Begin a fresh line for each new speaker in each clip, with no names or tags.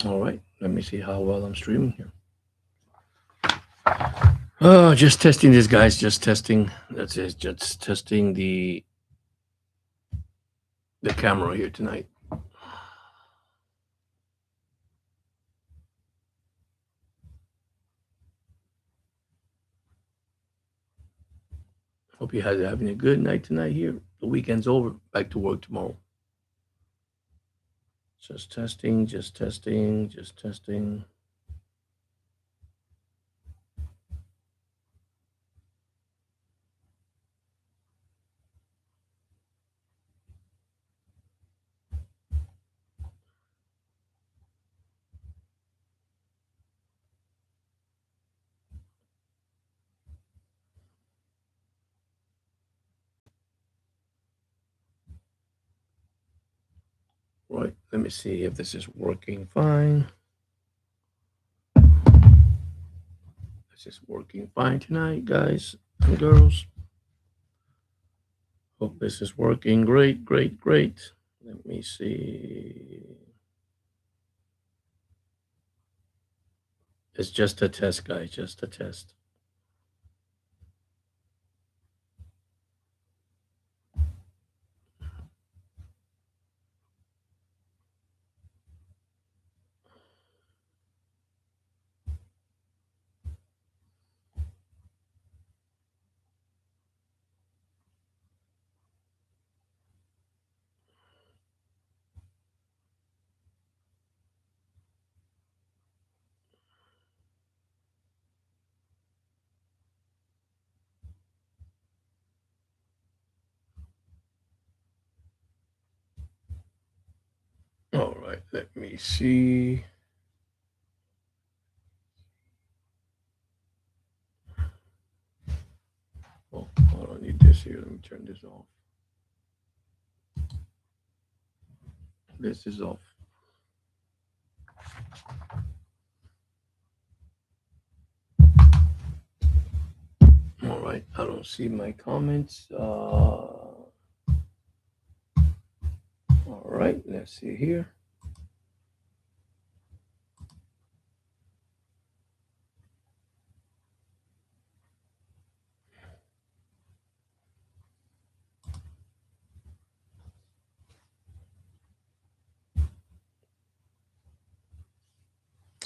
All right, let me see how well I'm streaming here. Just testing this, guys. Just testing. That's it. Just testing the camera here tonight. Hope you guys are having a good night tonight here. The weekend's over. Back to work tomorrow. Just testing. Just testing. Just testing. Right. Let me see if this is working fine. This is working fine tonight, guys and girls. Hope this is working great, great, great. Let me see. It's just a test, guys. Just a test. All right. Let me see. Oh, I don't need this here. Let me turn this off. This is off. All right. I don't see my comments. All right. Let's see here.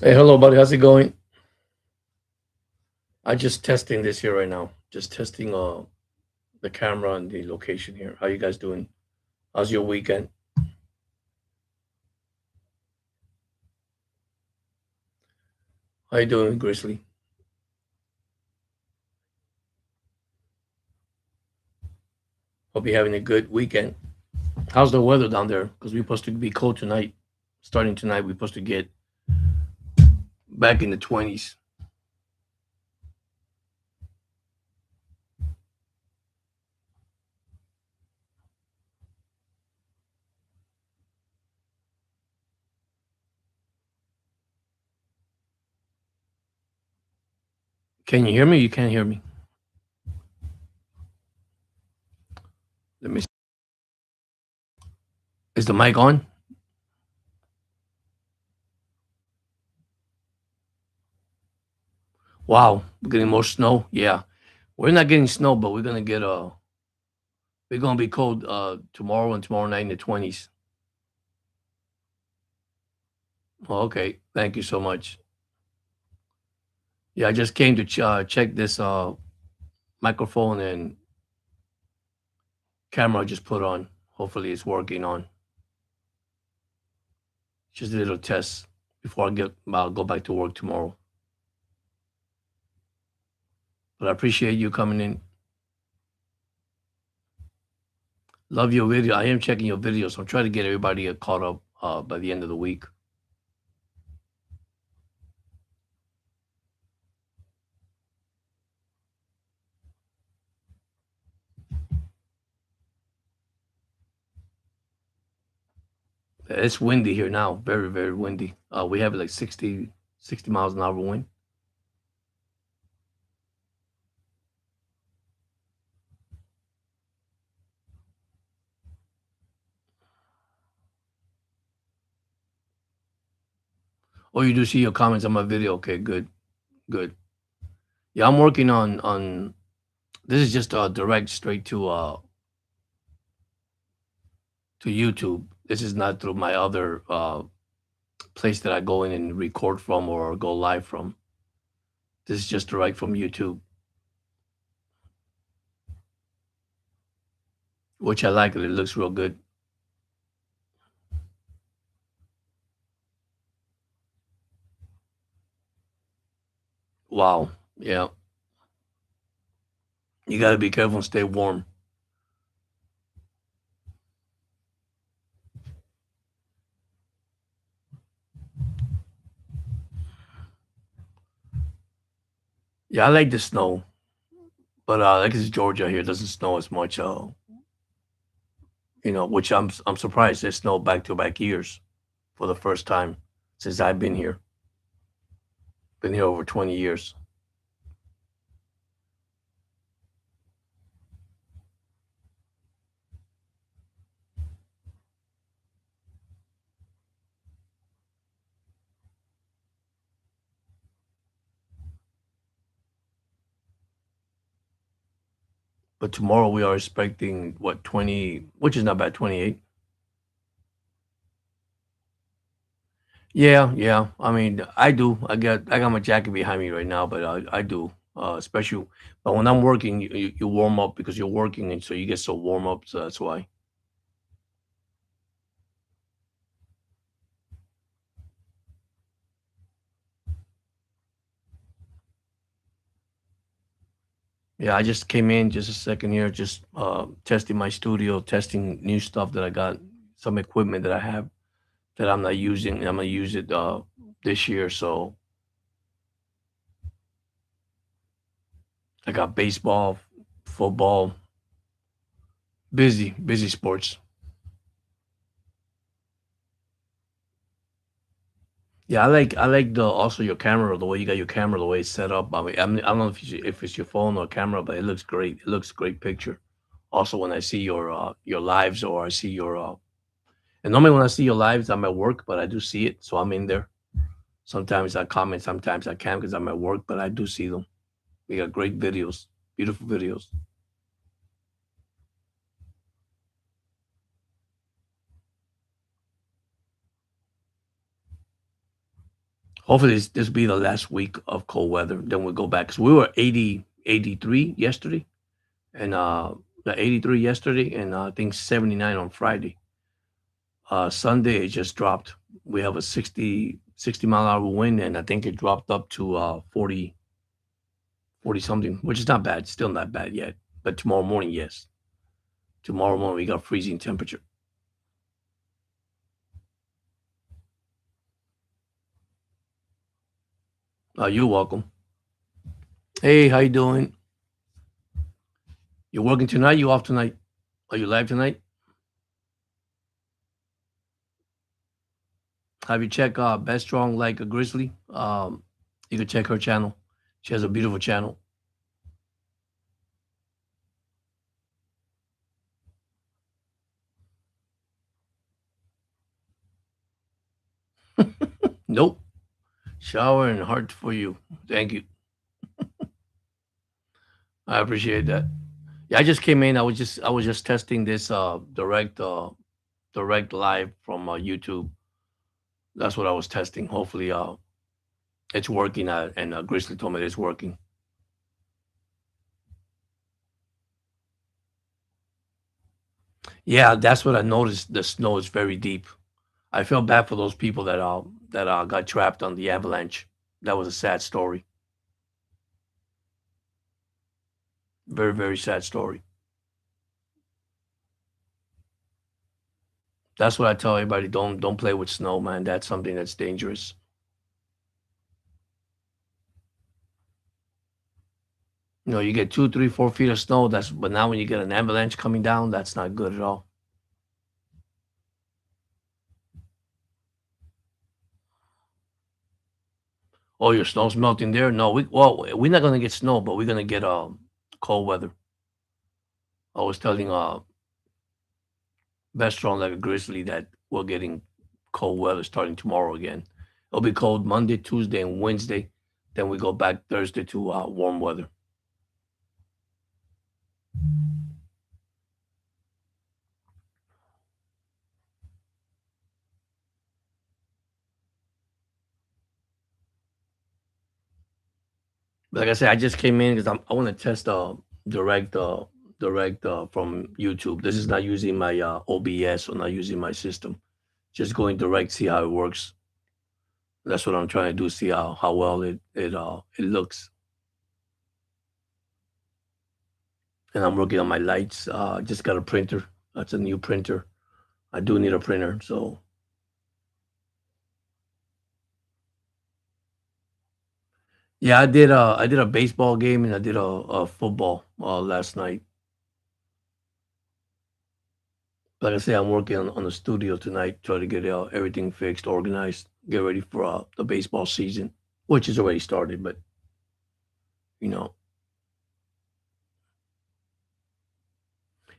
Hey, hello, buddy. How's it going? I just testing this here right now. Just testing the camera and the location here. How you guys doing? How's your weekend? How you doing, Grizzly? Hope you're having a good weekend. How's the weather down there? Because we're supposed to be cold tonight. Starting tonight, we're supposed to get back in the 20s. Can you hear me? You can't hear me. Let me. Is the mic on? Wow, we're getting more snow. Yeah, we're not getting snow, but we're gonna get we're gonna be cold tomorrow and tomorrow night in the 20s. Oh, okay, thank you so much. Yeah, I just came to check this microphone and camera I just put on. Hopefully, it's working on. Just a little test before I'll go back to work tomorrow. But I appreciate you coming in. Love your video. I am checking your videos. I'm trying to get everybody caught up by the end of the week. It's windy here now. Very, very windy. We have like 60 miles an hour wind. Oh, you do see your comments on my video. Okay, good, good. Yeah, I'm working on. This is just direct straight to YouTube. This is not through my other place that I go in and record from or go live from. This is just direct from YouTube, which I like it. It looks real good. Wow. Yeah. You got to be careful and stay warm. Yeah, I like the snow, but like it's Georgia here, it doesn't snow as much. Which I'm surprised. There's snow back to back years for the first time since I've been here. Been here over 20 years. But tomorrow we are expecting what 20, which is not bad, 28. Yeah, yeah. I mean, I do. I got my jacket behind me right now, but I do. Especially, but when I'm working, you warm up because you're working, and so you get so warm up. So that's why. Yeah, I just came in just a second here, just testing my studio, testing new stuff that I got, some equipment that I have that I'm not using. I'm gonna use it this year. So I got baseball, football, busy, busy sports. Yeah, I like the also your camera, the way you got your camera, the way it's set up. I mean, I don't know if it's your phone or camera, but it looks great. It looks great picture. Also, when I see your lives or I see your and normally when I see your lives, I'm at work, but I do see it, so I'm in there. Sometimes I comment, sometimes I can't because I'm at work, but I do see them. We got great videos, beautiful videos. Hopefully, this will be the last week of cold weather. Then we'll go back because we were 80, 83 yesterday, and the 83 yesterday, and I think 79 on Friday. Sunday, it just dropped. We have a 60 mile an hour wind, and I think it dropped up to 40, 40 something, which is not bad. Still not bad yet. But tomorrow morning, yes. Tomorrow morning, we got freezing temperature. You're welcome. Hey, how you doing? You working tonight? You off tonight? Are you live tonight? Have you checked Best Strong like a Grizzly? You can check her channel. She has a beautiful channel. Nope. Shower and heart for you. Thank you. I appreciate that. Yeah, I just came in. I was just testing this direct live from YouTube. That's what I was testing. Hopefully, it's working. And Grizzly told me it's working. Yeah, that's what I noticed. The snow is very deep. I feel bad for those people that got trapped on the avalanche. That was a sad story. Very, very sad story. That's what I tell everybody. Don't play with snow, man. That's something that's dangerous. You get 2, 3, 4 feet of snow. But now when you get an avalanche coming down, that's not good at all. Oh, your snow's melting there? No, we're not gonna get snow, but we're gonna get cold weather. I was telling Best Strong like a Grizzly that we're getting cold weather starting tomorrow again. It'll be cold Monday, Tuesday, and Wednesday. Then we go back Thursday to warm weather. But like I said, I just came in because I want to test direct direct from YouTube. This is not using my OBS or not using my system. Just going direct, see how it works. That's what I'm trying to do. See how well it looks. And I'm working on my lights. Just got a printer. That's a new printer. I do need a printer, so yeah, I did a baseball game and I did a football last night. Like I say, I'm working on the studio tonight, try to get everything fixed, organized, get ready for the baseball season, which has already started. But you know,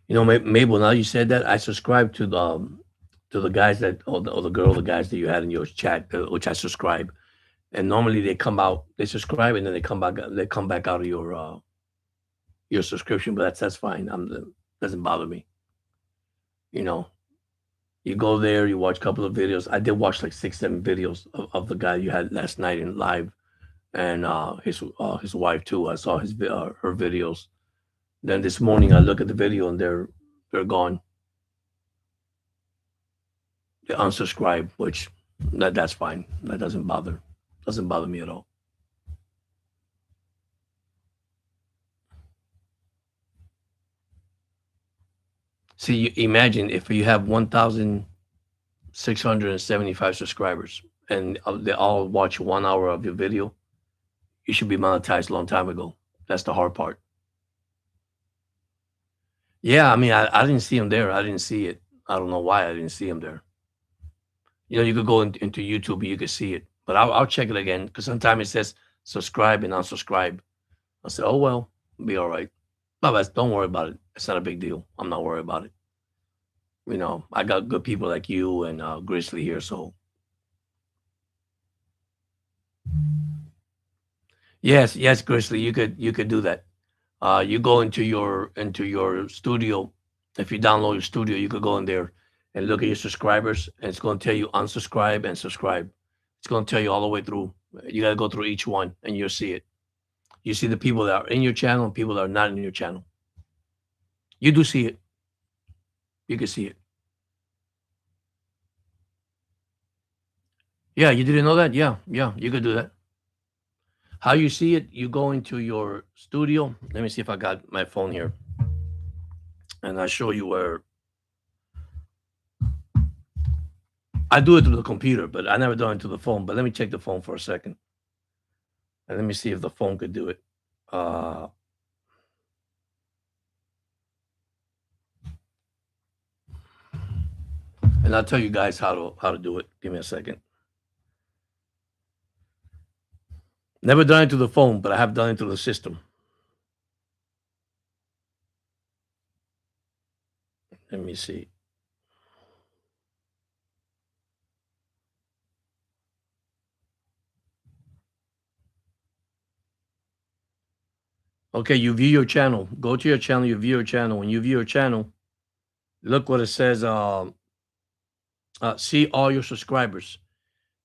Mabel. Now you said that, I subscribe to the guys that or the girl, the guys that you had in your chat, which I subscribe. And normally they come out, they subscribe, and then they come back out of your subscription. But that's fine. Doesn't bother me. You know, you go there, you watch a couple of videos. I did watch like 6, 7 videos of the guy you had last night in live, and his wife too. I saw her videos. Then this morning I look at the video and they're gone. They unsubscribe, which that's fine. That doesn't bother me at all. See, imagine if you have 1,675 subscribers and they all watch 1 hour of your video, you should be monetized a long time ago. That's the hard part. Yeah, I mean, I didn't see him there. I didn't see it. I don't know why I didn't see him there. You could go into YouTube and you could see it, but I'll check it again because sometimes it says subscribe and unsubscribe. I said, oh well, be all right. But don't worry about it. It's not a big deal. I'm not worried about it. I got good people like you and Grizzly here, so yes, Grizzly, you could do that. You go into your studio. If you download your studio, you could go in there and look at your subscribers, and it's going to tell you unsubscribe and subscribe. It's going to tell you all the way through. You got to go through each one, and you'll see it. You see the people that are in your channel and people that are not in your channel. You do see it. You can see it. Yeah, you didn't know that? Yeah, you could do that. How you see it, you go into your studio. Let me see if I got my phone here. And I'll show you where. I do it through the computer, but I never done it to the phone. But let me check the phone for a second. And let me see if the phone could do it. And I'll tell you guys how to do it. Give me a second. Never done it to the phone, but I have done it to the system. Let me see. Okay, you view your channel. Go to your channel, you view your channel. When you view your channel, look what it says. See all your subscribers.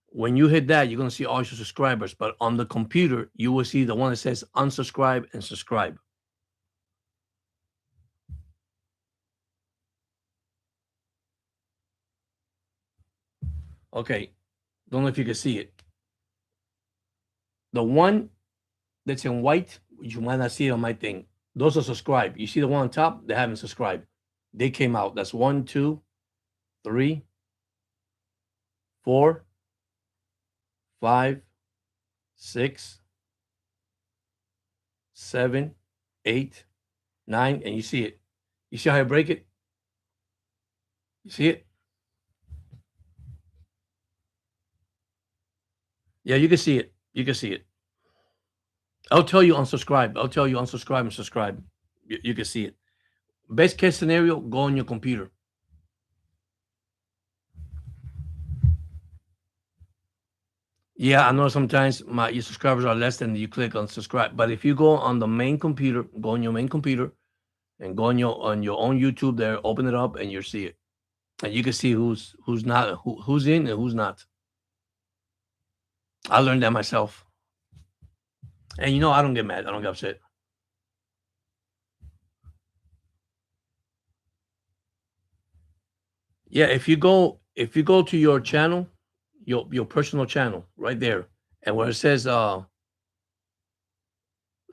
When you hit that, you're going to see all your subscribers. But on the computer, you will see the one that says unsubscribe and subscribe. Okay, don't know if you can see it. The one that's in white, you might not see it on my thing. Those are subscribed. You see the one on top? They haven't subscribed. They came out. That's 1, 2, 3, 4, 5, 6, 7, 8, 9, and you see it. You see how I break it? You see it? Yeah, you can see it. You can see it. I'll tell you unsubscribe. I'll tell you unsubscribe and subscribe. You can see it. Best case scenario, go on your computer. Yeah, I know sometimes your subscribers are less than you click on subscribe. But if you go on the main computer, go on your main computer and go on your own YouTube there, open it up and you'll see it. And you can see who's not who's in and who's not. I learned that myself. And I don't get mad. I don't get upset. Yeah, if you go to your channel, your personal channel right there, and where it says let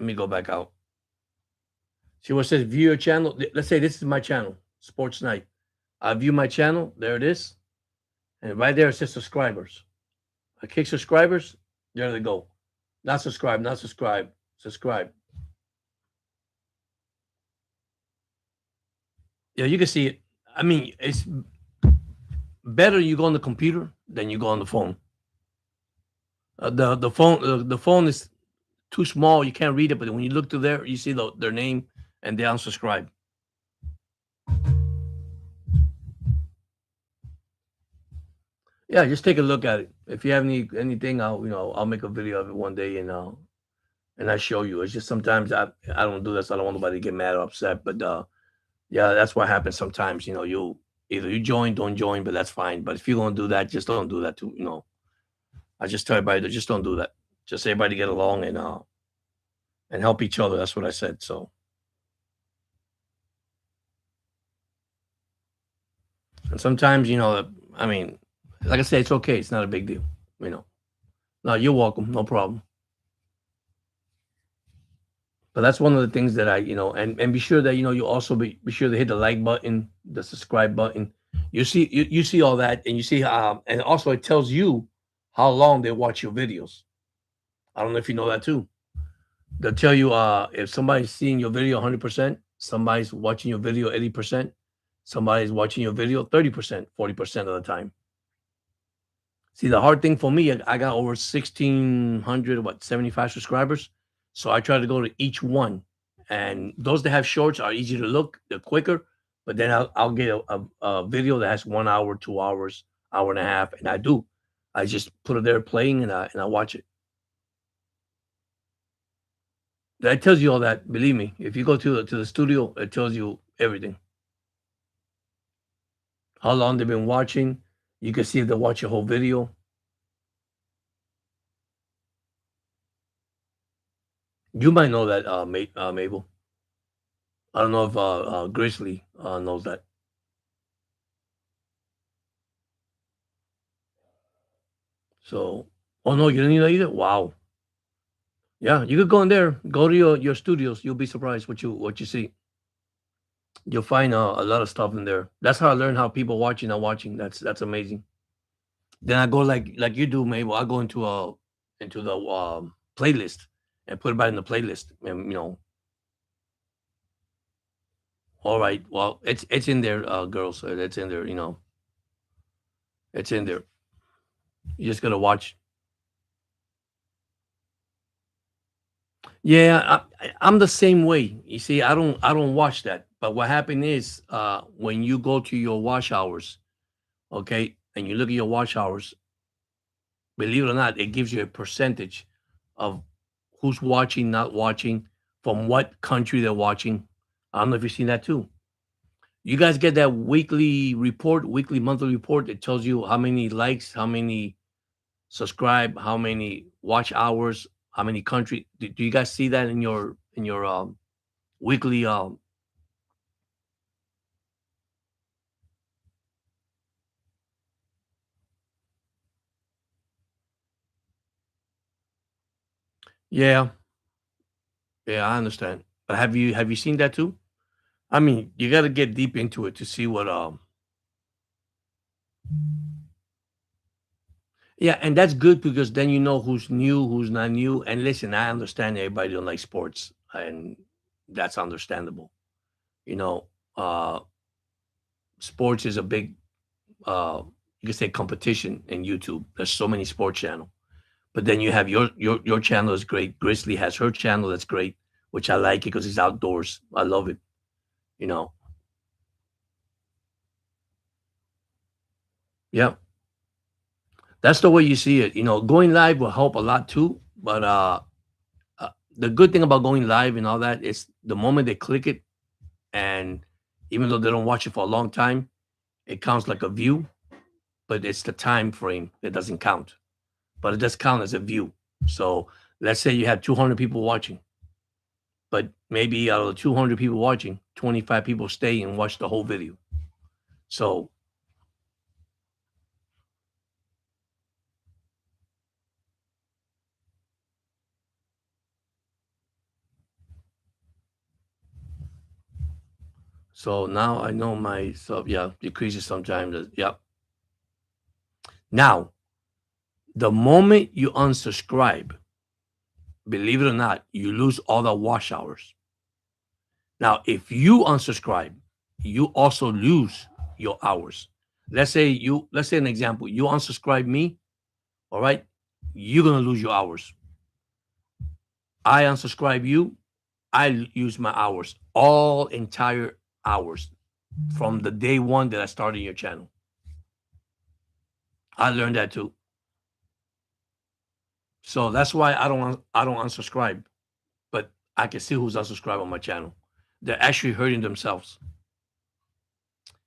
me go back out. See where it says view your channel. Let's say this is my channel, Sports Night. I view my channel. There it is. And right there it says subscribers. I click subscribers. There they go. Not subscribe, not subscribe, subscribe. Yeah, you can see it. I mean, it's better you go on the computer than you go on the phone. The phone is too small. You can't read it, but when you look through there, you see their name and they unsubscribe. Yeah, just take a look at it. If you have anything, I'll make a video of it one day and I show you. It's just sometimes I don't do this. I don't want nobody to get mad or upset. But yeah, that's what happens sometimes. You either you join, don't join, but that's fine. But if you're gonna do that, just don't do that too. I just tell everybody to just don't do that. Just everybody get along and help each other. That's what I said. So and sometimes I mean, like I said, it's okay. It's not a big deal. You know. No, you're welcome. No problem. But that's one of the things that and be sure that you also be sure to hit the like button, the subscribe button. You see all that, and you see and also it tells you how long they watch your videos. I don't know if you know that too. They'll tell you if somebody's seeing your video 100%, somebody's watching your video 80%, somebody's watching your video 30%, 40% of the time. See, the hard thing for me, I got over 1,600, 75 subscribers. So I try to go to each one. And those that have shorts are easy to look, they're quicker. But then I'll get a video that has 1 hour, 2 hours, hour and a half. And I do. I just put it there playing and I watch it. That tells you all that. Believe me, if you go to the studio, it tells you everything. How long they've been watching. You can see if they watch your whole video. You might know that, Mabel. I don't know if Grizzly knows that. So, oh no, you didn't know either. Wow. Yeah, you could go in there, go to your studios. You'll be surprised what you see. You'll find a lot of stuff in there. That's how I learned how people watching are watching. That's amazing. Then I go like you do, Mabel. I go into the playlist and put it back in the playlist, and all right. Well, it's in there, girls. It's in there. It's in there. You just gotta watch. Yeah, I'm the same way. You see, I don't watch that. But what happened is, when you go to your watch hours, okay, and you look at your watch hours, believe it or not, it gives you a percentage of who's watching, not watching, from what country they're watching. I don't know if you've seen that too. You guys get that weekly report, weekly, monthly report that tells you how many likes, how many subscribe, how many watch hours, how many country. Do you guys see that in your weekly? Yeah, yeah, I understand. But have you seen that too? I mean, you got to get deep into it to see what. Yeah, and that's good because then you know who's new, who's not new. And listen, I understand everybody don't like sports, and that's understandable. You know, uh, sports is a big, you can say, competition in YouTube. There's so many sports channel, but then you have your channel is great. Grizzly has her channel that's great, which I like it because it's outdoors. I love it. You know, yeah. That's the way you see it. Going live will help a lot too. But the good thing about going live and all that is the moment they click it, and even though they don't watch it for a long time, it counts like a view, but it's the time frame that doesn't count. But it does count as a view. So let's say you have 200 people watching, but maybe out of the 200 people watching, 25 people stay and watch the whole video. So now I know my sub, yeah, decreases sometimes. Yep. Now, the moment you unsubscribe, believe it or not, you lose all the watch hours. Now, if you unsubscribe, you also lose your hours. Let's say an example, you unsubscribe me, all right? You're gonna lose your hours. I unsubscribe you, I use my hours, all entire hours from the day one that I started your channel. I learned that too. So that's why I don't unsubscribe, but I can see who's unsubscribed on my channel. They're actually hurting themselves.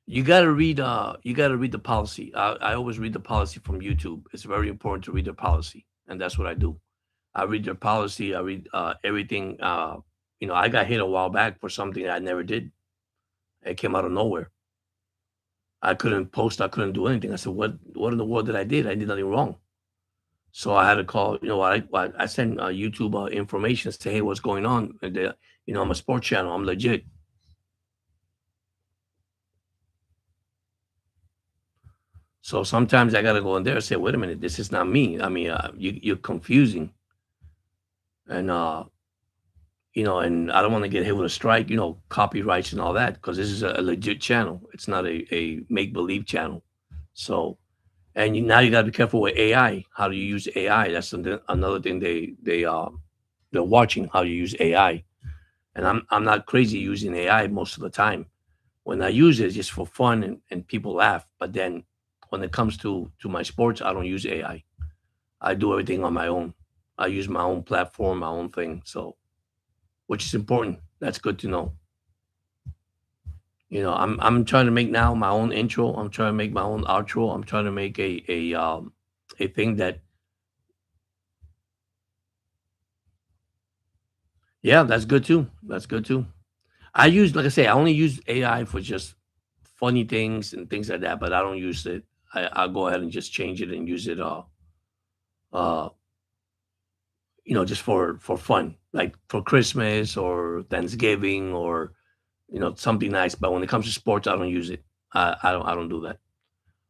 You gotta read the policy. I always read the policy from YouTube. It's very important to read the policy, and that's what I do. I read their policy. I read everything. I got hit a while back for something I never did. It came out of nowhere. I couldn't post. I couldn't do anything. I said, "What in the world did I did? I did nothing wrong." So I had to call. I sent YouTube information to say, "Hey, what's going on?" And I'm a sports channel. I'm legit. So sometimes I gotta go in there and say, "Wait a minute, this is not me." I mean, you're confusing, and and I don't want to get hit with a strike, copyrights and all that, because this is a legit channel. It's not a make believe channel. So, and now you got to be careful with AI. How do you use AI? That's another thing they're watching how you use AI. And I'm not crazy using AI most of the time. When I use it, it's just for fun and people laugh. But then when it comes to my sports, I don't use AI. I do everything on my own. I use my own platform, my own thing. So, which is important. That's good to know. I'm trying to make now my own intro. I'm trying to make my own outro. I'm trying to make a thing that, yeah, that's good too. That's good too. Like I say, I only use AI for just funny things and things like that, but I don't use it. I'll go ahead and just change it and use it uh just for fun, like for Christmas or Thanksgiving or something nice. But when it comes to sports, I don't use it. I don't do that.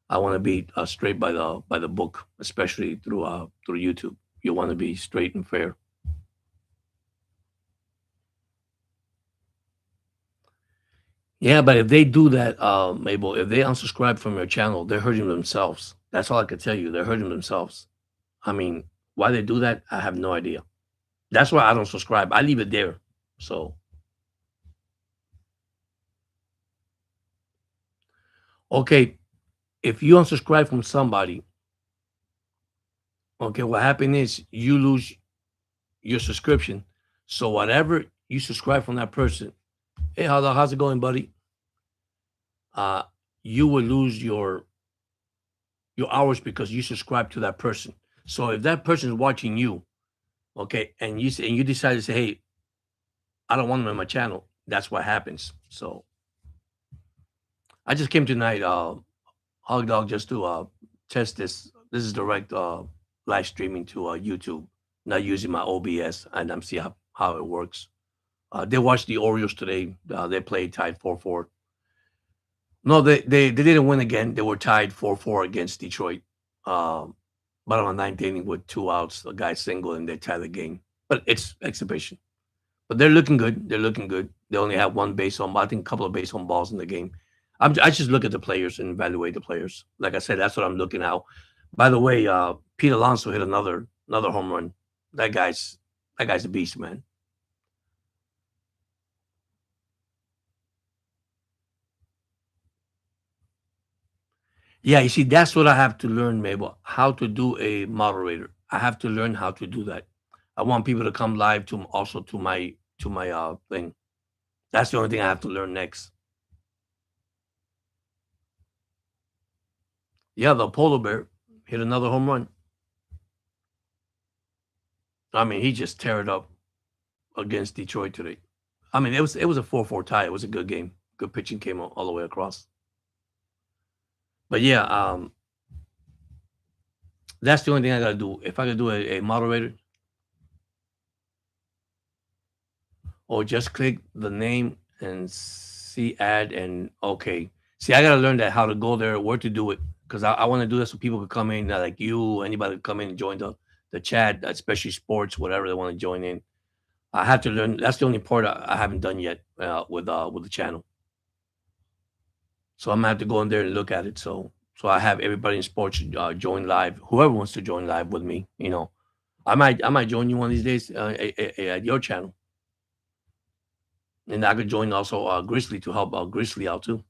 I want to be straight by the book, especially through YouTube. You want to be straight and fair. Yeah, but if they do that, Mabel, if they unsubscribe from your channel, they're hurting themselves. That's all I can tell you. They're hurting themselves. I mean, why they do that, I have no idea. That's why I don't subscribe. I leave it there. So, okay, if you unsubscribe from somebody, okay, what happened is you lose your subscription. So whatever you subscribe from that person, hey, how's it going, buddy? Uh, you will lose your hours because you subscribe to that person. So if that person is watching you, okay, and you decide to say, hey, I don't want them on my channel, that's what happens. So I just came tonight, Hog Dog, just to test this. This is direct live streaming to YouTube, not using my OBS, and I'm see how it works. They watched the Orioles today. They played tied 4-4. No, they didn't win again. They were tied 4-4 against Detroit. Um, bottom of ninth inning with 2 outs, a guy single, and they tie the game. But it's exhibition. But they're looking good. They're looking good. They only have one base on, I think, a couple of base on balls in the game. I just look at the players and evaluate the players. Like I said, that's what I'm looking at. By the way, Pete Alonso hit another home run. That guy's a beast, man. Yeah, you see, that's what I have to learn, Mabel. How to do a moderator. I have to learn how to do that. I want people to come live to also to my thing. That's the only thing I have to learn next. Yeah, the polar bear hit another home run. I mean, he just tear it up against Detroit today. I mean, it was a 4-4 tie. It was a good game. Good pitching came all the way across. But yeah, that's the only thing I gotta do. If I could do a moderator or just click the name and see ad and okay. See, I gotta learn that how to go there, where to do it, because I want to do this so people could come in, like you, anybody could come in and join the chat, especially sports, whatever they want to join in. I have to learn. That's the only part I haven't done yet with the channel. So I'm gonna have to go in there and look at it. So I have everybody in sports join live. Whoever wants to join live with me, I might join you one of these days at your channel, and I could join also Grizzly to help Grizzly out too,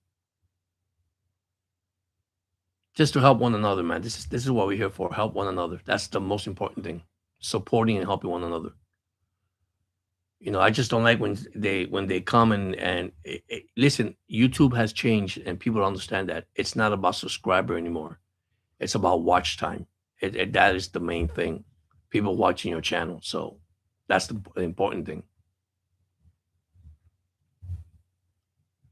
just to help one another, man. This is what we're here for. Help one another. That's the most important thing. Supporting and helping one another. I just don't like when they come and listen. YouTube has changed, and people don't understand that it's not about subscriber anymore. It's about watch time. That is the main thing. People watching your channel. So that's the important thing.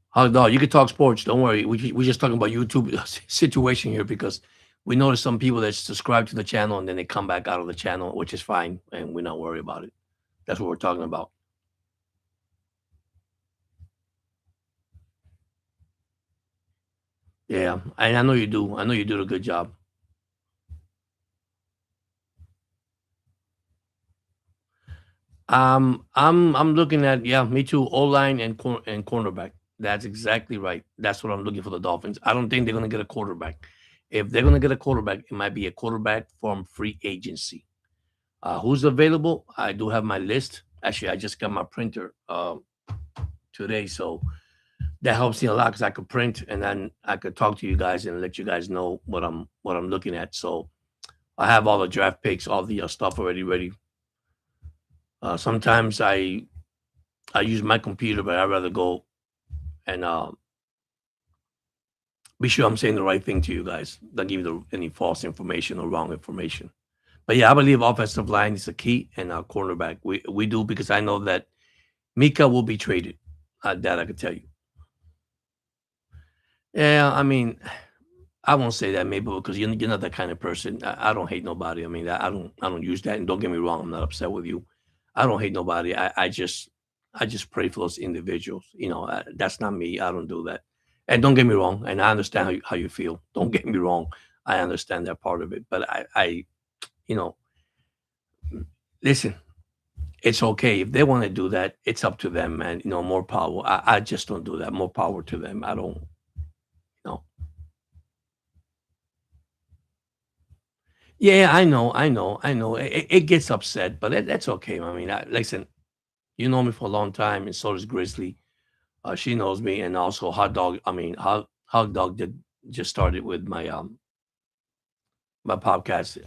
Hot dog, you can talk sports. Don't worry. We're just talking about YouTube situation here because we notice some people that subscribe to the channel and then they come back out of the channel, which is fine, and we're not worried about it. That's what we're talking about. Yeah, and I know you do. I know you do a good job. I'm looking at, yeah, me too. O line and cornerback. That's exactly right. That's what I'm looking for the Dolphins. I don't think they're gonna get a quarterback. If they're gonna get a quarterback, it might be a quarterback from free agency. Who's available? I do have my list. Actually, I just got my printer today, so that helps me a lot because I could print and then I could talk to you guys and let you guys know what I'm looking at. So I have all the draft picks, all the stuff already ready. Sometimes I use my computer, but I'd rather go and be sure I'm saying the right thing to you guys. Don't give you any false information or wrong information. But yeah, I believe offensive line is the key, and cornerback we do because I know that Mika will be traded. That I could tell you. Yeah, I mean, I won't say that maybe because you're not that kind of person. I don't hate nobody. I mean, I don't use that. And don't get me wrong, I'm not upset with you. I don't hate nobody. I just pray for those individuals. That's not me. I don't do that. And don't get me wrong. And I understand how you feel. Don't get me wrong. I understand that part of it. But you know, listen. It's okay if they want to do that. It's up to them, man. More power. I just don't do that. More power to them. I don't. know. Yeah, I know. It gets upset, but that's okay. I mean, listen, you know me for a long time, and so does Grizzly. She knows me, and also Hot Dog. I mean, Hot Dog did just started with my podcast.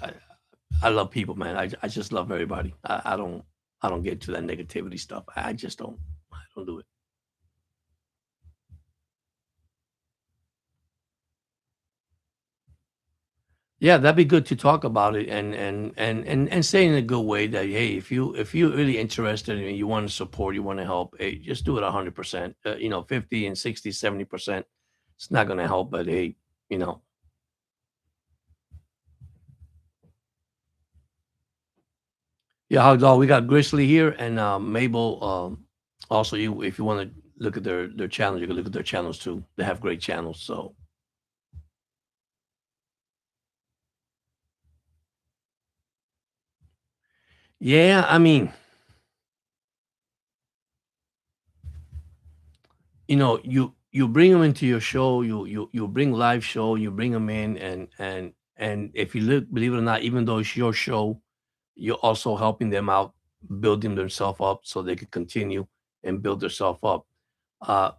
I love people, man. I just love everybody. I don't get to that negativity stuff. I just don't. I don't do it. Yeah, that'd be good to talk about it and say in a good way that hey, if you're really interested and you want to support, you want to help, hey, just do it 100%. 50 and 60, 70%. It's not going to help, but hey, you know, yeah, how's all? We got Grizzly here and Mabel. Also, you if you want to look at their channels, you can look at their channels too. They have great channels. So yeah, I mean, you bring them into your show, you bring live show, you bring them in, and if you look, believe it or not, even though it's your show, you're also helping them out, building themselves up so they can continue and build themselves up. uh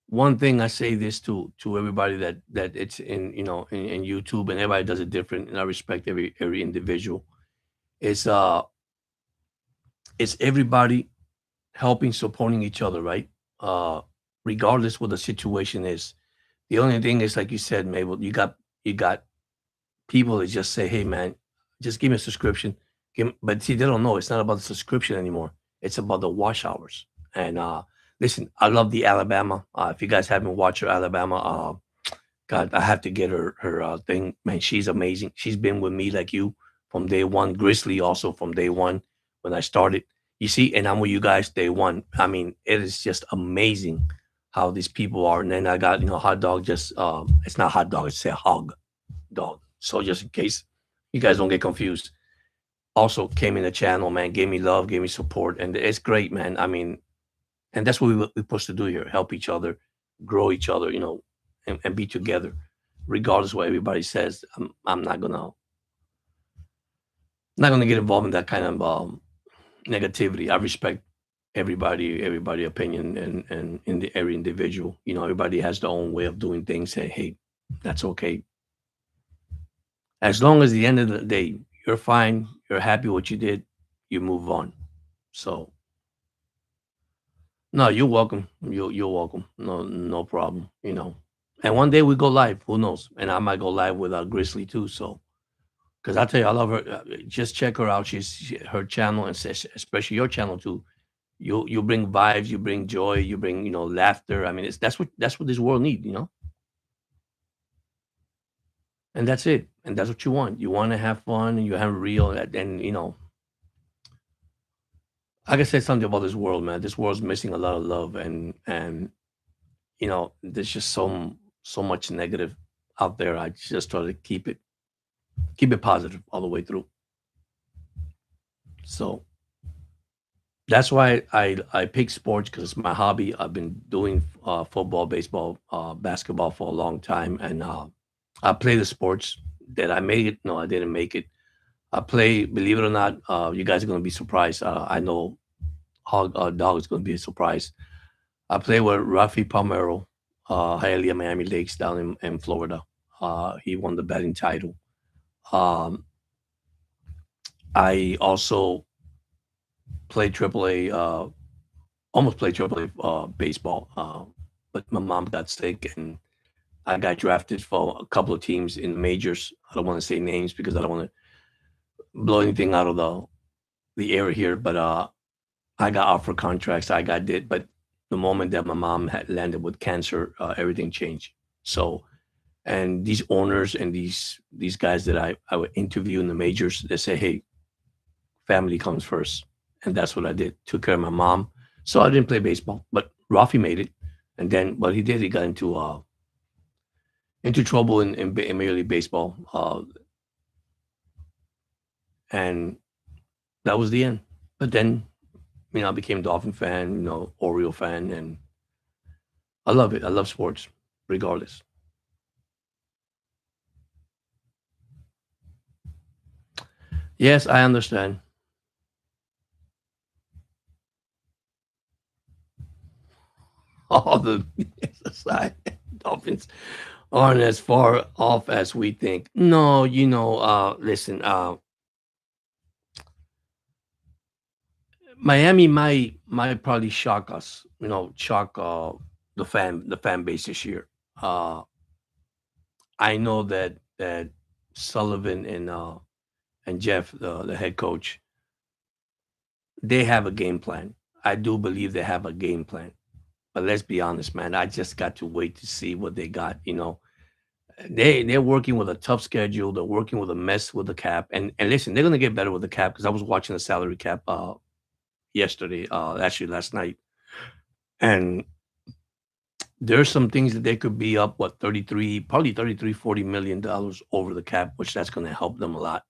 one thing I say this to everybody that it's in, in YouTube, and everybody does it different, and I respect every individual. It's it's everybody helping, supporting each other, right? Uh, Regardless what the situation is. The only thing is, like you said, Mabel, you got people that just say, "Hey, man, just give me a subscription." But see, they don't know it's not about the subscription anymore. It's about the watch hours. And listen, I love the Alabama. If you guys haven't watched her Alabama, God, I have to get her thing. Man, she's amazing. She's been with me like you from day one. Grizzly also from day one when I started. You see, and I'm with you guys day one. I mean, it is just amazing how these people are. And then I got hot dog. Just it's not hot dog. It's a hog dog. So just in case you guys don't get confused, also came in the channel, man, gave me love, gave me support, and it's great, man. I mean, and that's what we're supposed to do here: help each other, grow each other, and be together, regardless what everybody says. I'm not gonna get involved in that kind of negativity. I respect everybody opinion and every individual. Everybody has their own way of doing things. Say, hey, that's okay. As long as the end of the day, you're fine, you're happy what you did, you move on. So no, you're welcome. You're welcome. No problem. And one day we go live. Who knows? And I might go live with Grizzly too. So because I tell you, I love her. Just check her out. Her channel, and especially your channel too. You bring vibes, you bring joy, you bring laughter. I mean, that's what this world needs. And that's it. And that's what you want. You want to have fun, and you have real. And like I said, something about this world, man. This world's missing a lot of love, and there's just so much negative out there. I just try to keep it positive all the way through. So that's why I pick sports, because it's my hobby. I've been doing football, baseball, basketball for a long time, and I play the sports. That I made it? No, I didn't make it. I play. Believe it or not, you guys are gonna be surprised. I know Hog Dog is gonna be a surprise. I play with Rafi Palmero, Hialeah Miami Lakes down in Florida. He won the batting title. Um, I also played AAA, almost played AAA baseball, but my mom got sick and I got drafted for a couple of teams in the majors. I don't want to say names because I don't want to blow anything out of the air here, but I got offered contracts. I got did, but the moment that my mom had landed with cancer, everything changed. So, and these owners and these guys that I would interview in the majors, they say, "Hey, family comes first," and that's what I did. Took care of my mom, so I didn't play baseball. But Rafi made it, and then what he did, he got into trouble in Major League Baseball, and that was the end. But then, I became Dolphin fan, Oriole fan, and I love it. I love sports, regardless. Yes, I understand. All the side Dolphins aren't as far off as we think. No, listen, Miami might probably shock us, shock the fan base this year. I know that Sullivan and Jeff, the head coach, they have a game plan. I do believe they have a game plan. But let's be honest, man. I just got to wait to see what they got. They're working with a tough schedule. They're working with a mess with the cap. And listen, they're gonna get better with the cap, because I was watching the salary cap yesterday, actually last night, and there's some things that they could be up, what, 33, probably 33, $40 million over the cap, which that's gonna help them a lot.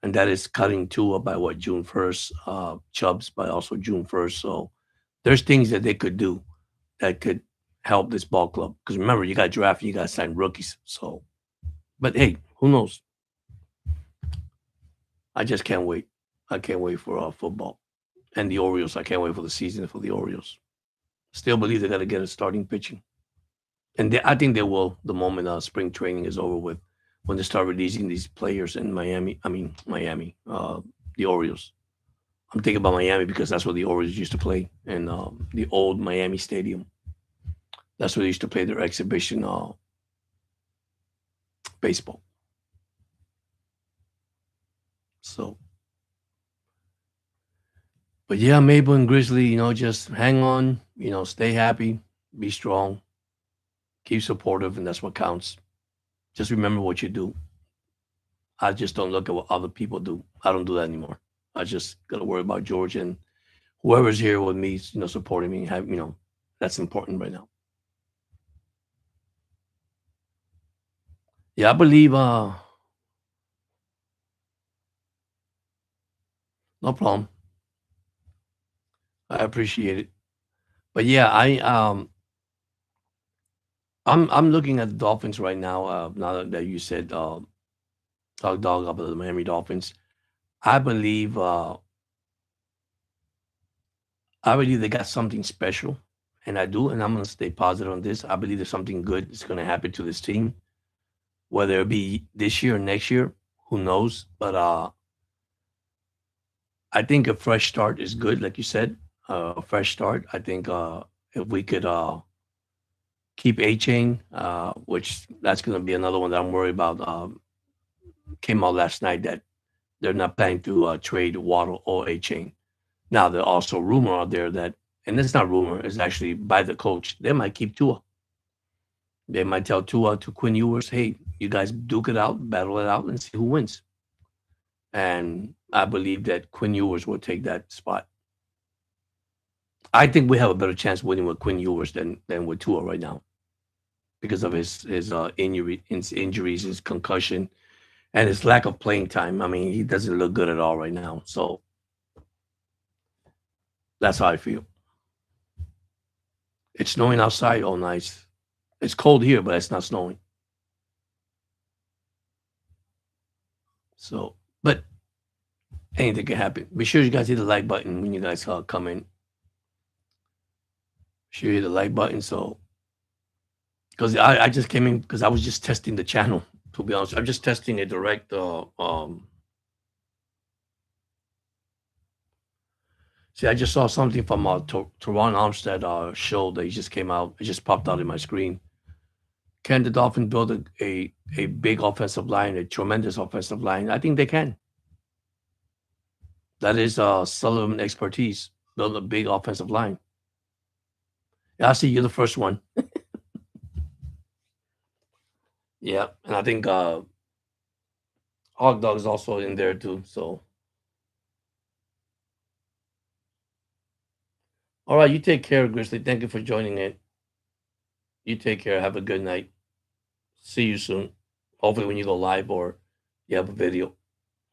And that is cutting Tua by what, June 1st, Chubbs by also June 1st. So there's things that they could do that could help this ball club. Because remember, you got drafted, you got to sign rookies. So, but hey, who knows? I just can't wait. I can't wait for football and the Orioles. I can't wait for the season for the Orioles. Still believe they got to get a starting pitching. And I think they will the moment spring training is over with, when they start releasing these players in Miami. I mean Miami, the Orioles. I'm thinking about Miami because that's where the Orioles used to play in the old Miami Stadium. That's where they used to play their exhibition baseball. So, but yeah, Mabel and Grizzly, just hang on, stay happy, be strong, keep supportive, and that's what counts. Just remember what you do. I just don't look at what other people do. I don't do that anymore. I just got to worry about George and whoever's here with me, supporting me. That's important right now. Yeah, I believe. No problem. I appreciate it. But yeah, I'm looking at the Dolphins right now. Now that you said talk dog about the Miami Dolphins, I believe. I believe they got something special, and I do, and I'm gonna stay positive on this. I believe there's something good that's gonna happen to this team, whether it be this year or next year. Who knows? But I think a fresh start is good, like you said. A fresh start. I think if we could keep A Chain, which that's going to be another one that I'm worried about. Came out last night that they're not planning to trade Waddle or A Chain. Now, there's also rumor out there that, and it's not rumor, it's actually by the coach, they might keep Tua. They might tell Tua to Quinn Ewers, hey, you guys duke it out, battle it out, and see who wins. And I believe that Quinn Ewers will take that spot. I think we have a better chance winning with Quinn Ewers than with Tua right now because of his injuries, his concussion, and his lack of playing time. I mean, he doesn't look good at all right now. So that's how I feel. It's snowing outside. Oh, nice. It's cold here, but it's not snowing. So, but anything can happen. Be sure you guys hit the like button when you guys come in. Sure, you hit the like button. So, because I just came in because I was just testing the channel. To be honest, I'm just testing a direct. See, I just saw something from Teron Armstead show that he just came out. It just popped out in my screen. Can the Dolphins build a big offensive line, a tremendous offensive line? I think they can. That is Sullivan expertise. Build a big offensive line. Yeah, I see you're the first one. Yeah, and I think Hog Dog is also in there too. So, all right, you take care, Grizzly. Thank you for joining in. You take care. Have a good night. See you soon. Hopefully, when you go live or you have a video,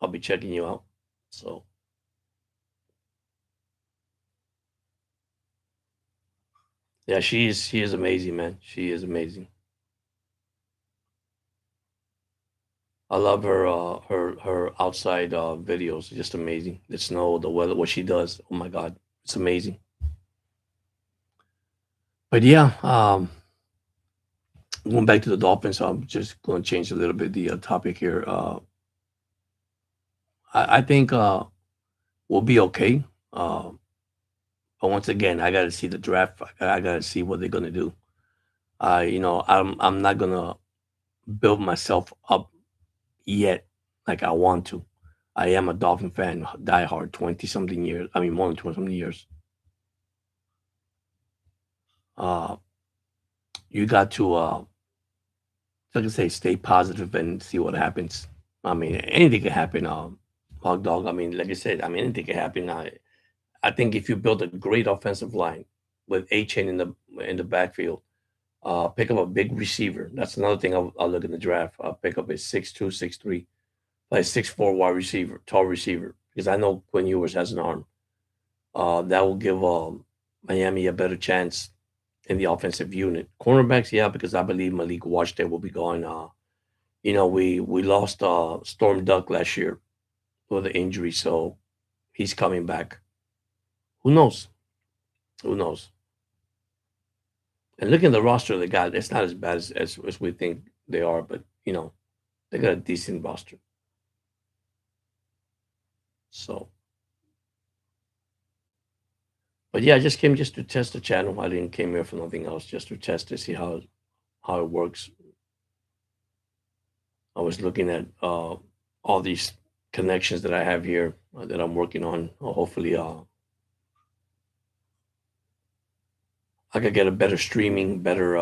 I'll be checking you out. So, yeah, she is amazing, man. She is amazing. I love her outside videos. Just amazing. The snow, the weather, what she does. Oh my God, it's amazing. But yeah, going back to the Dolphins, I'm just going to change a little bit the topic here. I think we'll be okay. But once again, I got to see the draft. I got to see what they're going to do. I'm not going to build myself up yet like I want to. I am a Dolphin fan, diehard, 20 something years. I mean, more than 20 something years. Uh, you got to, like I say, stay positive and see what happens. I mean, anything can happen. Hog dog. I mean, like I said, I mean, anything can happen. I think if you build a great offensive line with A Chain in the backfield, pick up a big receiver. That's another thing I'll look in the draft. I'll pick up a 6'2", 6'3", like 6'4" wide receiver, tall receiver, because I know Quinn Ewers has an arm. That will give Miami a better chance in the offensive unit. Cornerbacks, yeah, because I believe Malik Washington will be going. We lost Storm Duck last year with the injury, so he's coming back. Who knows? Who knows? And looking at the roster they got, it's not as bad as we think they are, but they got a decent roster. So, but yeah, I just came just to test the channel. I didn't came here for nothing else, just to test to see how it works. I was looking at all these connections that I have here that I'm working on. Hopefully, I could get a better streaming, better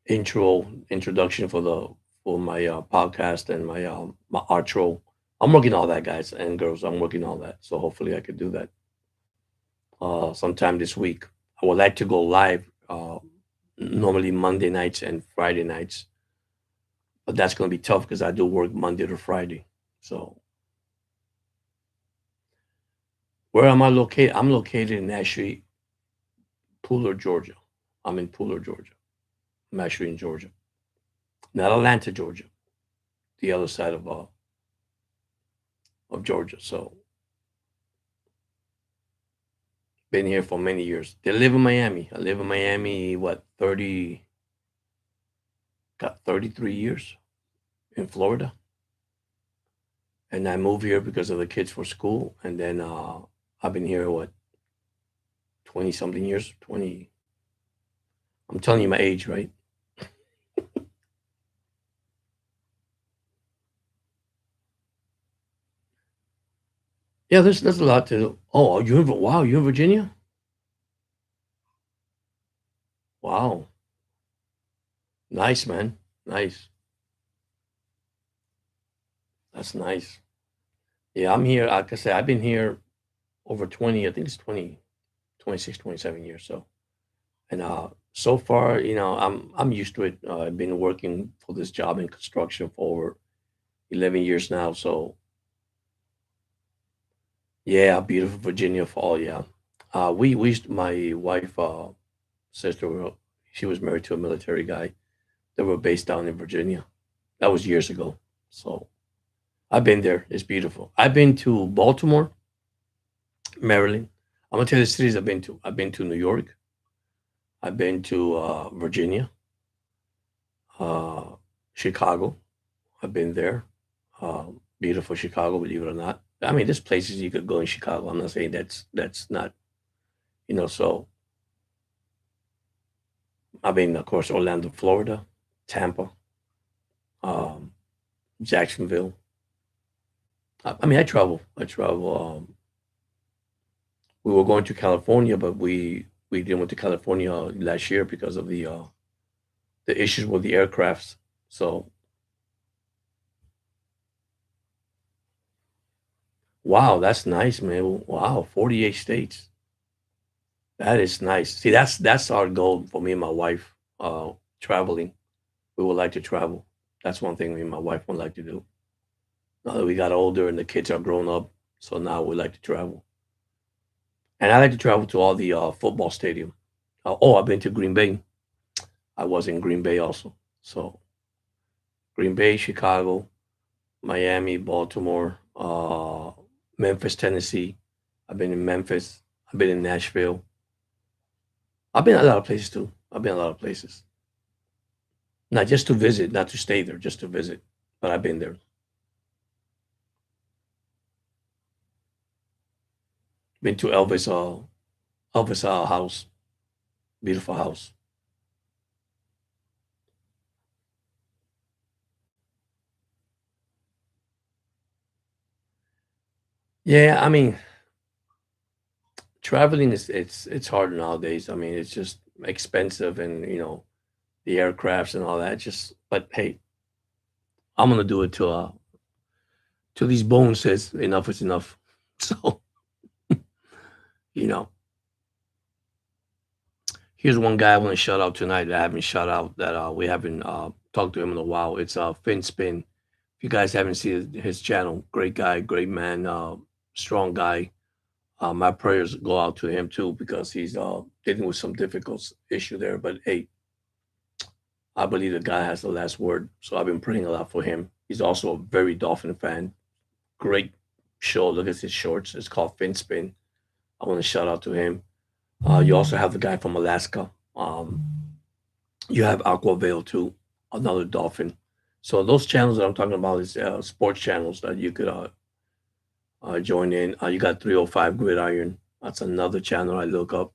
introduction for my podcast and my outro. I'm working all that, guys and girls. I'm working all that, so hopefully I could do that sometime this week. I would like to go live normally Monday nights and Friday nights, but that's going to be tough because I do work Monday to Friday. So where am I located? I'm located in actually Pooler, Georgia. I'm in Pooler, Georgia. I'm actually in Georgia, not Atlanta, Georgia, the other side of Georgia. So been here for many years. They live in Miami. I live in Miami. What 30? Got 33 years in Florida, and I moved here because of the kids for school, and then I've been here what 20 something years. 20. I'm telling you my age, right? Yeah, there's a lot to do. Oh, wow, you're in Virginia? Wow, nice man, nice. That's nice. Yeah, I'm here. Like I said, I've been here over 20. I think it's 20, 26, 27 years. So, and so far, I'm used to it. I've been working for this job in construction for over 11 years now. So, yeah, beautiful Virginia Fall. Yeah, we used my wife, sister, she was married to a military guy. They were based down in Virginia. That was years ago. So I've been there. It's beautiful. I've been to Baltimore, Maryland. I'm gonna tell you the cities I've been to. I've been to New York. I've been to Virginia, uh, Chicago. I've been there. Beautiful Chicago, believe it or not. I mean, there's places you could go in Chicago. I'm not saying that's not, So I've been, of course, Orlando, Florida, Tampa, um, Jacksonville. I mean, I travel. I travel. We were going to California, but we didn't went to California last year because of the issues with the aircrafts. So wow, that's nice, man. Wow, 48 states. That is nice. See, that's our goal for me and my wife. Traveling. We would like to travel. That's one thing me and my wife would like to do. Now that we got older and the kids are grown up, so now we like to travel. And I like to travel to all the football stadium. I've been to Green Bay. I was in Green Bay also. So Green Bay, Chicago, Miami, Baltimore, Memphis, Tennessee. I've been in Memphis. I've been in Nashville. I've been a lot of places too. I've been a lot of places. Not just to visit, not to stay there, just to visit. But I've been there. Been to Elvis house, beautiful house. Yeah, I mean, traveling is it's hard nowadays. I mean, it's just expensive, and the aircrafts and all that. Just, but hey, I'm gonna do it till these bones says enough is enough. So you know, here's one guy I want to shout out tonight that I haven't shout out that we haven't talked to him in a while. It's Finn Spin. If you guys haven't seen his channel, great guy, great man, strong guy. My prayers go out to him too because he's dealing with some difficult issue there. But hey, I believe the guy has the last word. So I've been praying a lot for him. He's also a very Dolphin fan. Great show. Look at his shorts. It's called Fin Spin. I want to shout out to him. You also have the guy from Alaska. Um, you have Aquavale too, another dolphin. So those channels that I'm talking about is sports channels that you could join in. You got 305 Gridiron. That's another channel I look up.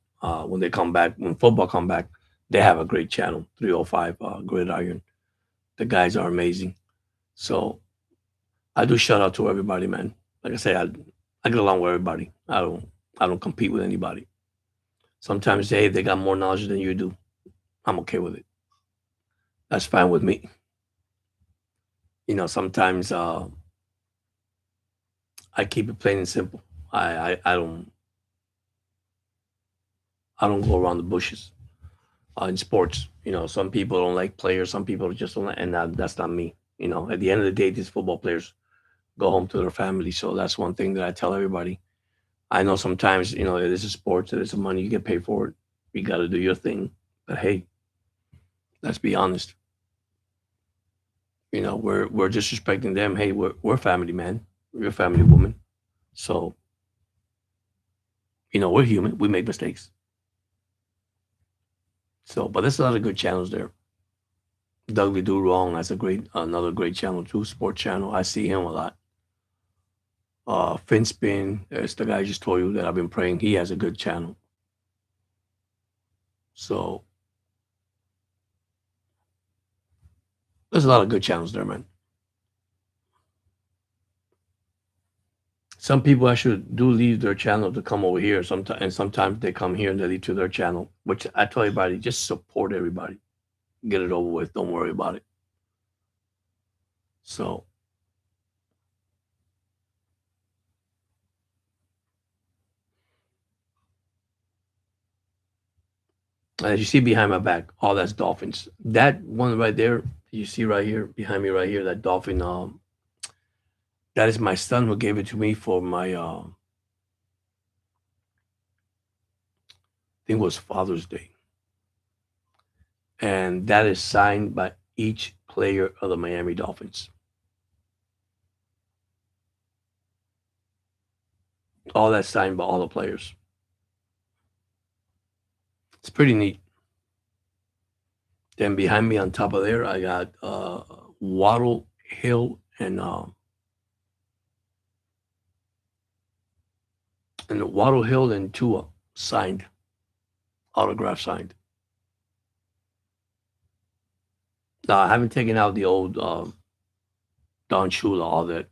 When they come back, when football come back, they have a great channel, 305 Gridiron. The guys are amazing. So I do shout out to everybody, man. Like I say, I get along with everybody. I don't compete with anybody. Sometimes they got more knowledge than you do. I'm okay with it. That's fine with me. Sometimes I keep it plain and simple. I don't go around the bushes in sports. Some people don't like players. Some people just don't like, and that's not me. At the end of the day, these football players go home to their family. So that's one thing that I tell everybody. I know sometimes, it is a sport, it is a money, you get paid for it. You got to do your thing. But hey, let's be honest. We're disrespecting them. Hey, we're family, man. We're family woman. So, we're human. We make mistakes. So, but there's a lot of good channels there. Doug Do Wrong, that's another great channel too, sport channel. I see him a lot. Finspin, it's the guy I just told you that I've been praying. He has a good channel. So there's a lot of good channels there, man. Some people actually do leave their channel to come over here. Sometimes they come here and they leave to their channel, which I tell everybody, just support everybody. Get it over with. Don't worry about it. So as you see behind my back, all that's dolphins. That one right there, you see right here, behind me right here, that dolphin, that is my son who gave it to me for my I think it was Father's Day. And that is signed by each player of the Miami Dolphins. All that's signed by all the players. It's pretty neat. Then behind me on top of there, I got Waddle, Hill, and Waddle, Hill, and Tua signed, autograph signed. Now I haven't taken out the old Don Shula, all that.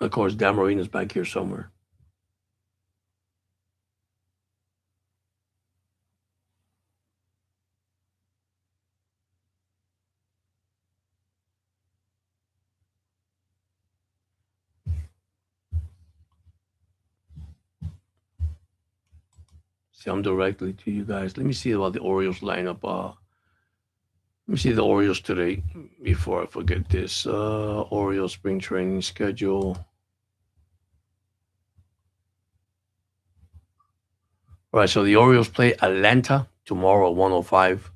Of course, Dan Marino's back here somewhere. See, I'm directly to you guys. Let me see about the Orioles lineup. Let me see the Orioles today before I forget this. Orioles spring training schedule. All right, so the Orioles play Atlanta tomorrow at 1:05.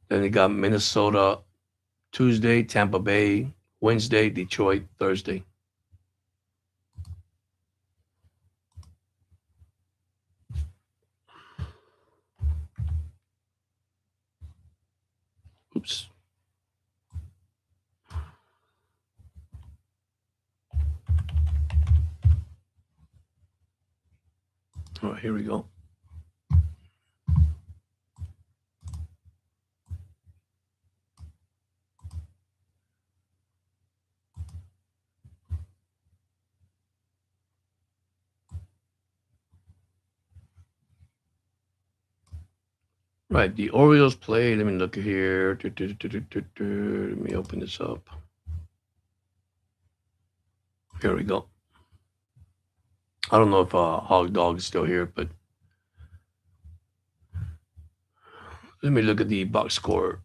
Then they got Minnesota Tuesday, Tampa Bay Wednesday, Detroit Thursday. Oops. All right, here we go. Right, the Orioles play. Let me look here. Let me open this up. Here we go. I don't know if Hog Dog is still here, but let me look at the box score.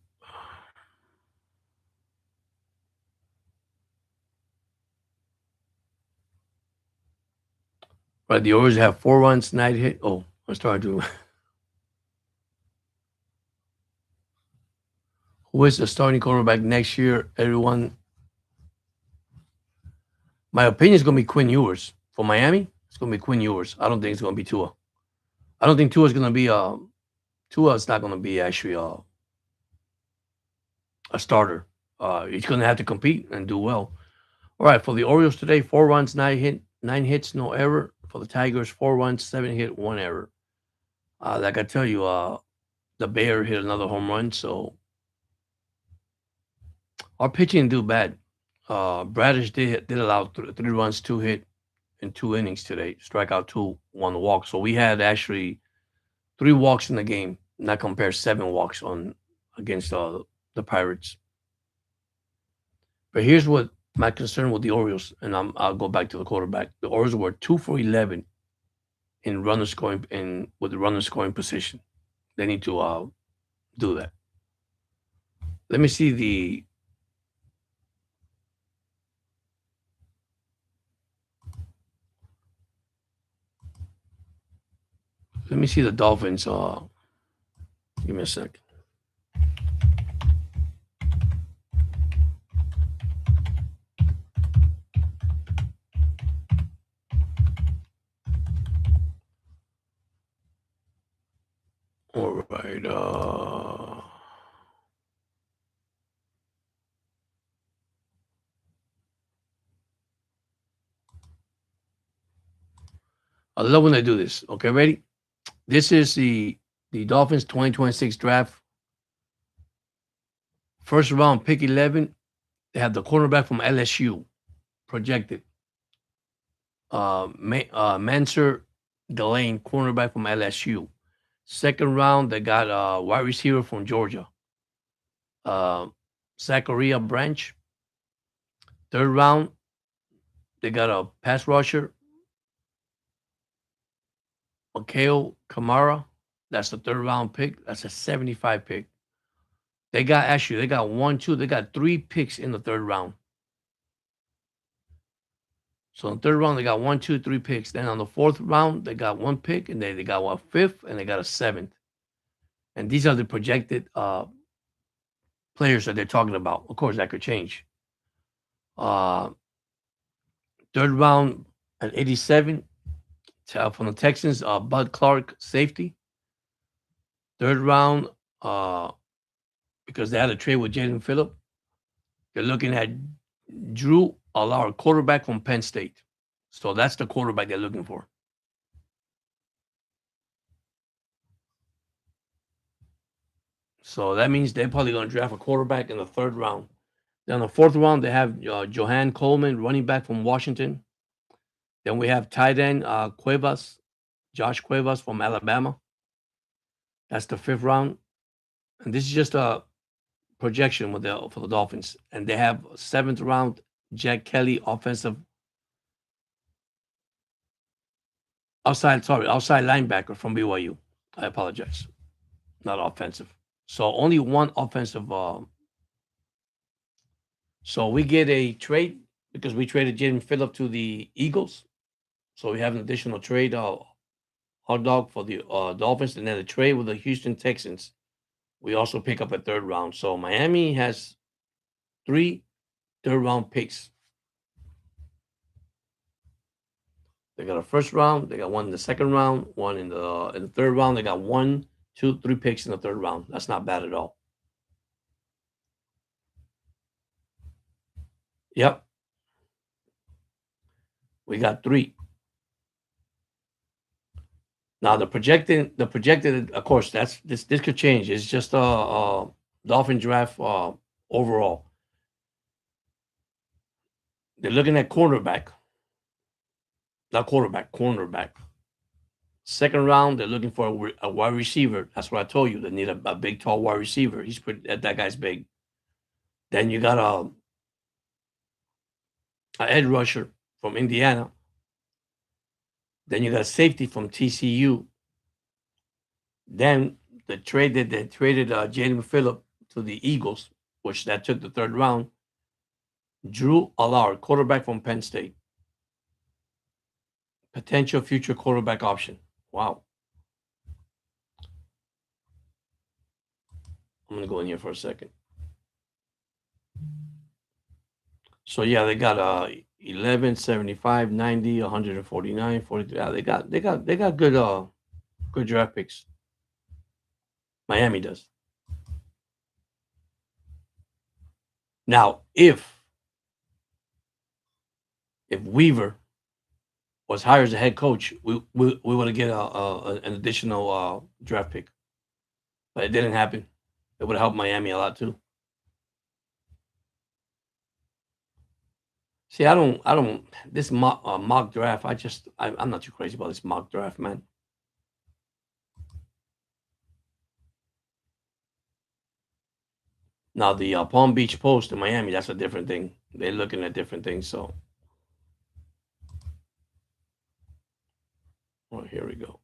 Right, the Orioles have 4 runs tonight. Hit. Oh, I started to. Who is the starting quarterback next year? Everyone My opinion is going to be Quinn Ewers for Miami. It's going to be Quinn Ewers. I don't think it's going to be Tua. I don't think Tua is going to be Tua is not going to be actually a starter. He's going to have to compete and do well. All right, for the Orioles today, 4 runs, 9 hits, no error. For the Tigers, 4 runs, 7 hit, 1 error. Like I tell you, the Bear hit another home run, so our pitching didn't do bad. Bradish did allow 3 runs, 2 hit in 2 innings today. Strikeout 2, 1 walk. So we had actually 3 walks in the game. Not compare 7 walks on against the Pirates. But here's what my concern with the Orioles, and I'll go back to the quarterback. The Orioles were 2 for 11 in runner scoring with the runner scoring position. They need to do that. Let me see the. Let me see the Dolphins. Give me a second. All right. I love when they do this. Okay, ready? This is the Dolphins 2026 draft. First round, pick 11. They have the cornerback from LSU projected. Mansur Delane, cornerback from LSU. Second round, they got a wide receiver from Georgia. Zachariah Branch. Third round, they got a pass rusher. Mikhail Kamara. That's the third round pick. That's a 75 pick. They got 3 picks in the third round. So in the third round, they got 1, 2, 3 picks. Then on the fourth round, they got 1 pick, and they got a fifth, and they got a seventh. And these are the projected players that they're talking about. Of course, that could change. Third round at 87 from the Texans, Bud Clark, safety. Third round, because they had a trade with Jaden Phillip, they're looking at Drew Allard, quarterback from Penn State. So that's the quarterback they're looking for. So that means they're probably going to draft a quarterback in the third round. Then the fourth round, they have Johan Coleman, running back from Washington. Then we have tight end Josh Cuevas from Alabama. That's the fifth round. And this is just a projection for the Dolphins. And they have seventh round, Jack Kelly, outside linebacker from BYU. I apologize. Not offensive. So only one offensive. So we get a trade because we traded Jaden Phillip to the Eagles. So we have an additional trade, hot dog for the Dolphins, and then a trade with the Houston Texans. We also pick up a third round. So Miami has 3 third-round picks. They got a first round. They got 1 in the second round, 1 in the third round. They got 1, 2, 3 picks in the third round. That's not bad at all. Yep. We got 3. Now the projected, of course, this could change. It's just a Dolphin draft overall. They're looking at cornerback. Second round, they're looking for a wide receiver. That's what I told you. They need a big, tall wide receiver. That guy's big. Then you got a edge rusher from Indiana. Then you got a safety from TCU. Then they traded Jaden Phillip to the Eagles, which that took the third round. Drew Allard, quarterback from Penn State. Potential future quarterback option. Wow. I'm going to go in here for a second. So, yeah, they got 11, 75, 90, 149, 43. Yeah, they got good draft picks. Miami does. Now, if Weaver was hired as a head coach, we would have get an additional draft pick, but it didn't happen. It would have helped Miami a lot too. See, I don't. This mock draft. I'm not too crazy about this mock draft, man. Now the Palm Beach Post in Miami, that's a different thing. They're looking at different things. So, oh, here we go.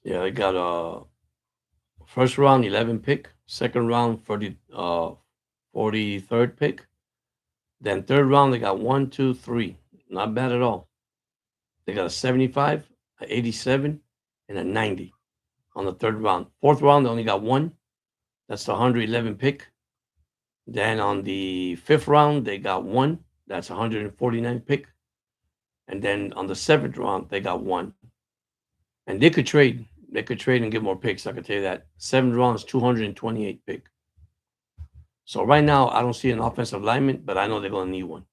Yeah, they got a first round 11 pick, second round 43rd pick, then third round they got 1, 2, 3. Not bad at all. They got a 75, a 87, and a 90 on the third round. Fourth round they only got one. That's the 111 pick. Then on the fifth round they got one. That's 149 pick. And then on the seventh round they got one. And they could trade. They could trade and get more picks. I can tell you that. Seventh round is 228 pick. So right now I don't see an offensive lineman, but I know they're going to need one.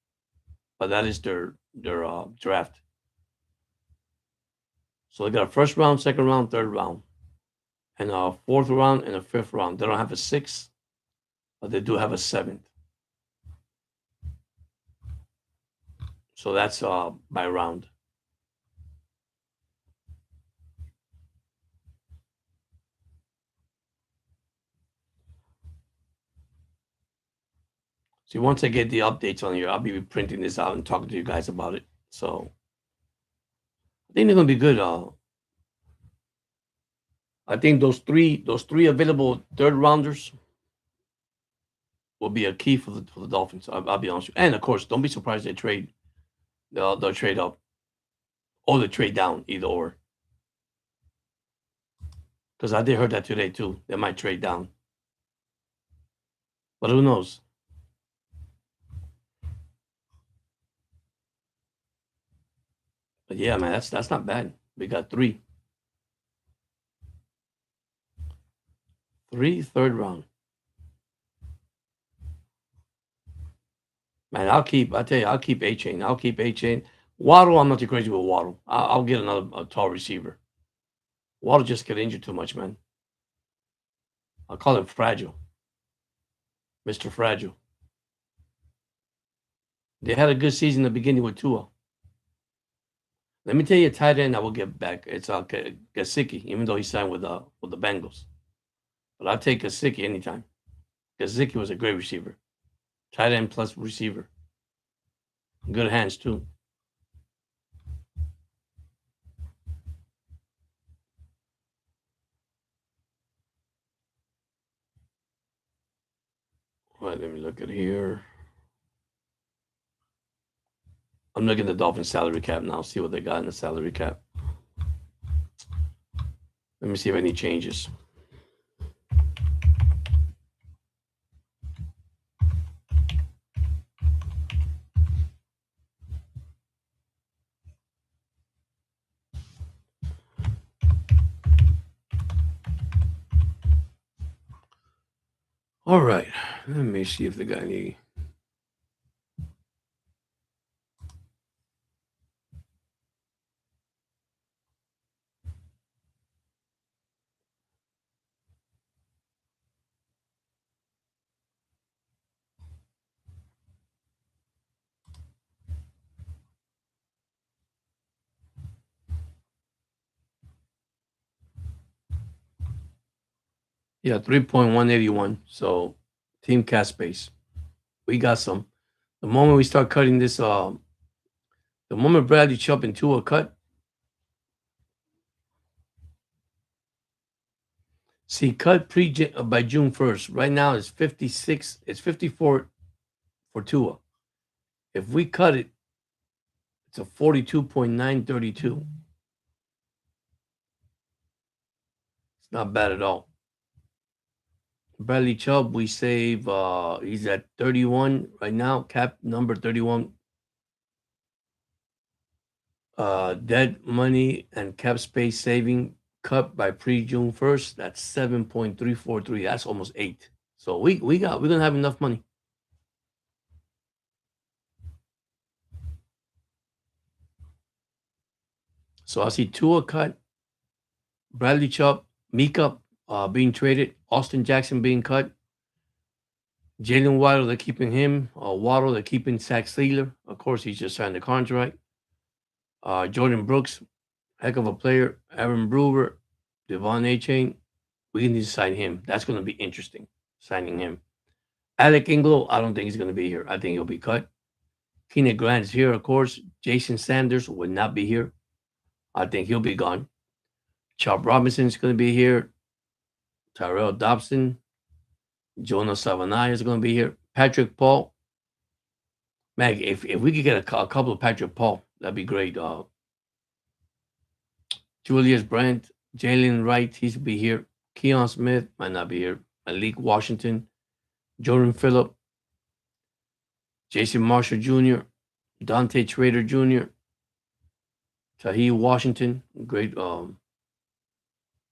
But that is their draft. So they got a first round, second round, third round, and a fourth round and a fifth round. They don't have a sixth, but they do have a seventh. So that's by round. See, once I get the updates on here, I'll be printing this out and talking to you guys about it. So I think they're gonna be good. I think those three available third rounders will be a key for the Dolphins. I'll be honest with you. And of course, don't be surprised they trade. They'll trade up or they trade down, either or. Because I did heard that today too. They might trade down, but who knows? But yeah, man, that's not bad. We got three third round. Man, I tell you, I'll keep Achane. I'll keep Achane. Waddle, I'm not too crazy with Waddle. I'll get another tall receiver. Waddle just get injured too much, man. I'll call him fragile, Mr. Fragile. They had a good season in the beginning with Tua. Let me tell you a tight end I will get back. It's Gesicki, even though he signed with the Bengals. But I'll take Gesicki anytime. Gesicki was a great receiver. Tight end plus receiver. Good hands too. All right, let me look at here. I'm looking at the Dolphins salary cap now. See what they got in the salary cap. Let me see if any changes. All right, let me see if they got any. Yeah, 3.181. So team cap space. We got some. The moment we start cutting this, the moment Bradley Chubb and Tua cut, see, cut by June 1st. Right now it's 56. It's 54 for Tua. If we cut it, it's a 42.932. It's not bad at all. Bradley Chubb, we save. He's at 31 right now. Cap number 31. Dead money and cap space saving cut by pre-June 1st. That's 7.343. That's almost 8. So we're gonna have enough money. So I see Tua cut, Bradley Chubb, Mika being traded, Austin Jackson being cut, Jalen Waddle, they're keeping him. Waddle, they're keeping Zach Sealer. Of course, he's just signed the contract. Jordan Brooks, heck of a player. Aaron Brewer, Devon A-Chain. We need to sign him. That's going to be interesting, signing him. Alec Inglow, I don't think he's going to be here. I think he'll be cut. Keenan Grant is here, of course. Jason Sanders will not be here. I think he'll be gone. Chop Robinson is going to be here. Tyrell Dobson. Jonas Savannah is going to be here. Patrick Paul. Man, if we could get a couple of Patrick Paul, that'd be great. Julius Brandt, Jalen Wright, he's be here. Keon Smith might not be here. Malik Washington, Jordan Phillip, Jason Marshall Jr., Dante Trader Jr., Tahir Washington, great.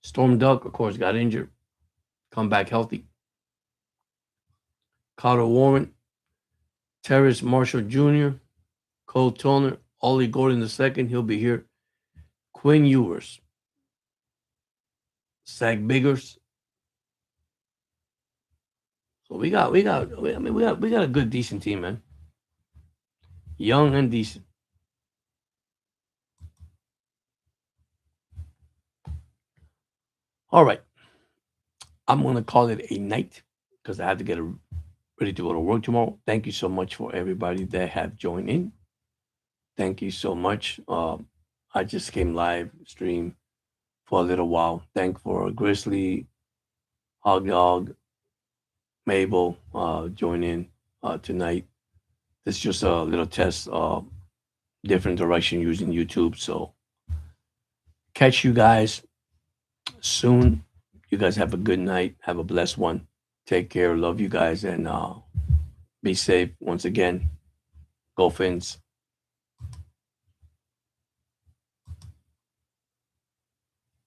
Storm Duck, of course, got injured. Come back healthy. Carter Warren, Terrace Marshall Jr., Cole Toner, Ollie Gordon II, he'll be here. Quinn Ewers, Zach Biggers. So we got a good, decent team, man. Young and decent. All right. I'm going to call it a night because I have to get ready to go to work tomorrow. Thank you so much for everybody that have joined in. Thank you so much. I just came live stream for a little while. Thank for Grizzly, Hog Dog, Mabel join in tonight. It's just a little test, different direction using YouTube. So catch you guys soon. You guys have a good night. Have a blessed one. Take care. Love you guys and be safe. Once again, go Fins.